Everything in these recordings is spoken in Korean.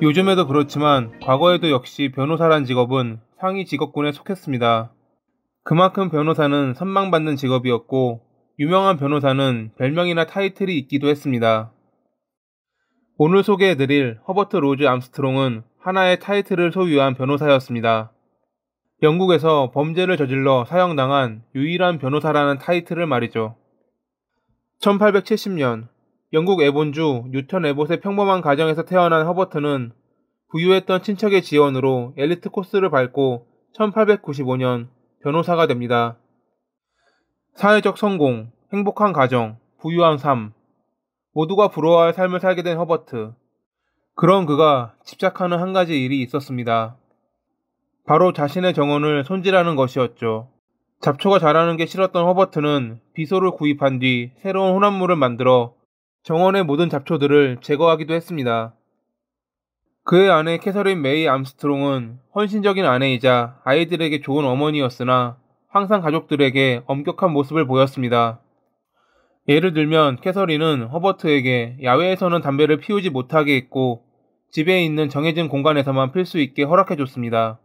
요즘에도 그렇지만 과거에도 역시 변호사란 직업은 상위 직업군에 속했습니다. 그만큼 변호사는 선망받는 직업이었고 유명한 변호사는 별명이나 타이틀이 있기도 했습니다. 오늘 소개해드릴 허버트 로즈 암스트롱은 하나의 타이틀을 소유한 변호사였습니다. 영국에서 범죄를 저질러 사형당한 유일한 변호사라는 타이틀을 말이죠. 1870년 영국 에본주 뉴턴 에봇의 평범한 가정에서 태어난 허버트는 부유했던 친척의 지원으로 엘리트 코스를 밟고 1895년 변호사가 됩니다. 사회적 성공, 행복한 가정, 부유한 삶, 모두가 부러워할 삶을 살게 된 허버트. 그런 그가 집착하는 한 가지 일이 있었습니다. 바로 자신의 정원을 손질하는 것이었죠. 잡초가 자라는 게 싫었던 허버트는 비소를 구입한 뒤 새로운 혼합물을 만들어 정원의 모든 잡초들을 제거하기도 했습니다. 그의 아내 캐서린 메이 암스트롱은 헌신적인 아내이자 아이들에게 좋은 어머니였으나 항상 가족들에게 엄격한 모습을 보였습니다. 예를 들면 캐서린은 허버트에게 야외에서는 담배를 피우지 못하게 했고 집에 있는 정해진 공간에서만 필 수 있게 허락해줬습니다.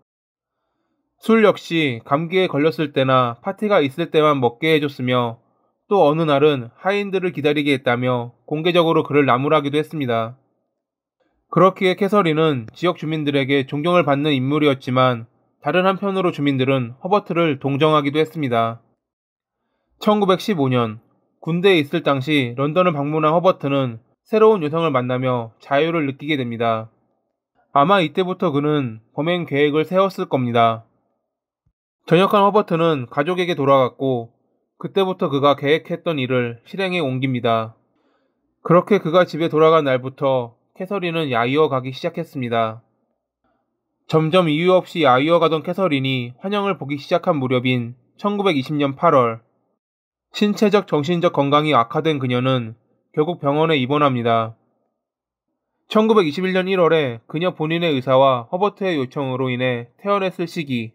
술 역시 감기에 걸렸을 때나 파티가 있을 때만 먹게 해줬으며 또 어느 날은 하인들을 기다리게 했다며 공개적으로 그를 나무라기도 했습니다. 그렇기에 캐서린은 지역 주민들에게 존경을 받는 인물이었지만 다른 한편으로 주민들은 허버트를 동정하기도 했습니다. 1915년 군대에 있을 당시 런던을 방문한 허버트는 새로운 여성을 만나며 자유를 느끼게 됩니다. 아마 이때부터 그는 범행 계획을 세웠을 겁니다. 전역한 허버트는 가족에게 돌아갔고 그때부터 그가 계획했던 일을 실행에 옮깁니다. 그렇게 그가 집에 돌아간 날부터 캐서린은 야유어 가기 시작했습니다. 점점 이유 없이 야유어 가던 캐서린이 환영을 보기 시작한 무렵인 1920년 8월 신체적 정신적 건강이 악화된 그녀는 결국 병원에 입원합니다. 1921년 1월에 그녀 본인의 의사와 허버트의 요청으로 인해 퇴원했을 시기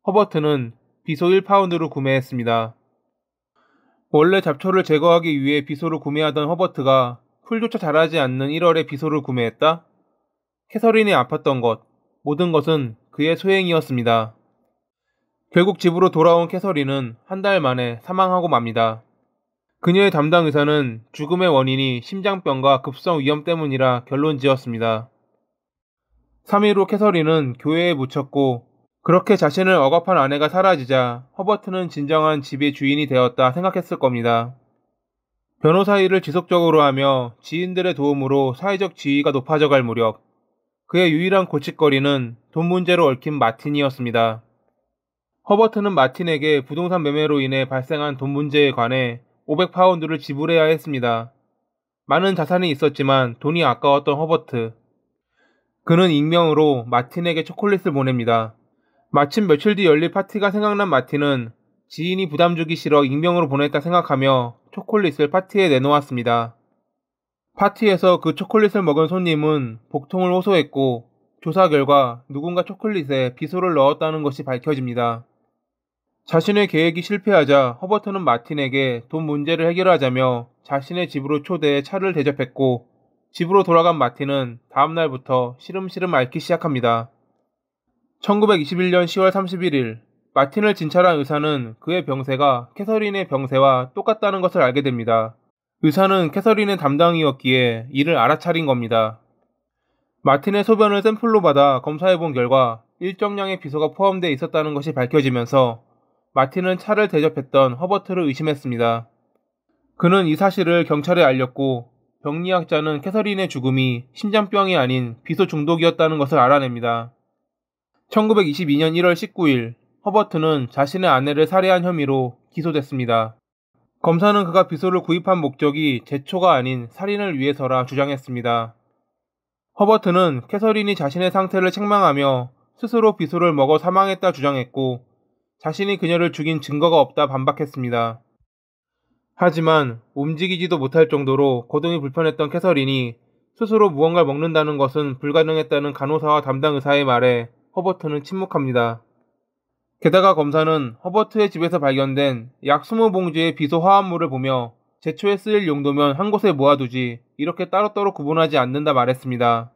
허버트는 비소 1파운드를 구매했습니다. 원래 잡초를 제거하기 위해 비소를 구매하던 허버트가 풀조차 자라지 않는 1월에 비소를 구매했다? 캐서린이 아팠던 것, 모든 것은 그의 소행이었습니다. 결국 집으로 돌아온 캐서린은 한 달 만에 사망하고 맙니다. 그녀의 담당 의사는 죽음의 원인이 심장병과 급성 위염 때문이라 결론 지었습니다. 3일 후 캐서린은 교회에 묻혔고 그렇게 자신을 억압한 아내가 사라지자 허버트는 진정한 집의 주인이 되었다 생각했을 겁니다. 변호사 일을 지속적으로 하며 지인들의 도움으로 사회적 지위가 높아져갈 무렵 그의 유일한 골칫거리는 돈 문제로 얽힌 마틴이었습니다. 허버트는 마틴에게 부동산 매매로 인해 발생한 돈 문제에 관해 500파운드를 지불해야 했습니다. 많은 자산이 있었지만 돈이 아까웠던 허버트. 그는 익명으로 마틴에게 초콜릿을 보냅니다. 마침 며칠 뒤 열릴 파티가 생각난 마틴은 지인이 부담 주기 싫어 익명으로 보냈다 생각하며 초콜릿을 파티에 내놓았습니다. 파티에서 그 초콜릿을 먹은 손님은 복통을 호소했고 조사 결과 누군가 초콜릿에 비소를 넣었다는 것이 밝혀집니다. 자신의 계획이 실패하자 허버트는 마틴에게 돈 문제를 해결하자며 자신의 집으로 초대해 차를 대접했고 집으로 돌아간 마틴은 다음 날부터 시름시름 앓기 시작합니다. 1921년 10월 31일 마틴을 진찰한 의사는 그의 병세가 캐서린의 병세와 똑같다는 것을 알게 됩니다. 의사는 캐서린의 담당이었기에 이를 알아차린 겁니다. 마틴의 소변을 샘플로 받아 검사해본 결과 일정량의 비소가 포함되어 있었다는 것이 밝혀지면서 마틴은 차를 대접했던 허버트를 의심했습니다. 그는 이 사실을 경찰에 알렸고 병리학자는 캐서린의 죽음이 심장병이 아닌 비소 중독이었다는 것을 알아냅니다. 1922년 1월 19일 허버트는 자신의 아내를 살해한 혐의로 기소됐습니다. 검사는 그가 비소를 구입한 목적이 제초가 아닌 살인을 위해서라 주장했습니다. 허버트는 캐서린이 자신의 상태를 책망하며 스스로 비소를 먹어 사망했다 주장했고 자신이 그녀를 죽인 증거가 없다 반박했습니다. 하지만 움직이지도 못할 정도로 거동이 불편했던 캐서린이 스스로 무언가를 먹는다는 것은 불가능했다는 간호사와 담당 의사의 말에 허버트는 침묵합니다. 게다가 검사는 허버트의 집에서 발견된 약 20봉지의 비소 화합물을 보며 제초에 쓰일 용도면 한 곳에 모아두지 이렇게 따로따로 구분하지 않는다 말했습니다.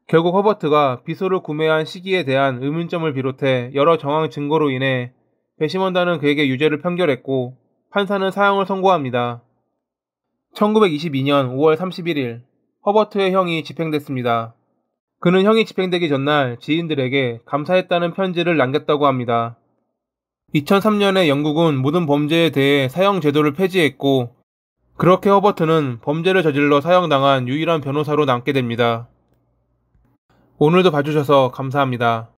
결국 허버트가 비소를 구매한 시기에 대한 의문점을 비롯해 여러 정황 증거로 인해 배심원단은 그에게 유죄를 판결했고 판사는 사형을 선고합니다. 1922년 5월 31일 허버트의 형이 집행됐습니다. 그는 형이 집행되기 전날 지인들에게 감사했다는 편지를 남겼다고 합니다. 2003년에 영국은 모든 범죄에 대해 사형 제도를 폐지했고 그렇게 허버트는 범죄를 저질러 사형당한 유일한 변호사로 남게 됩니다. 오늘도 봐주셔서 감사합니다.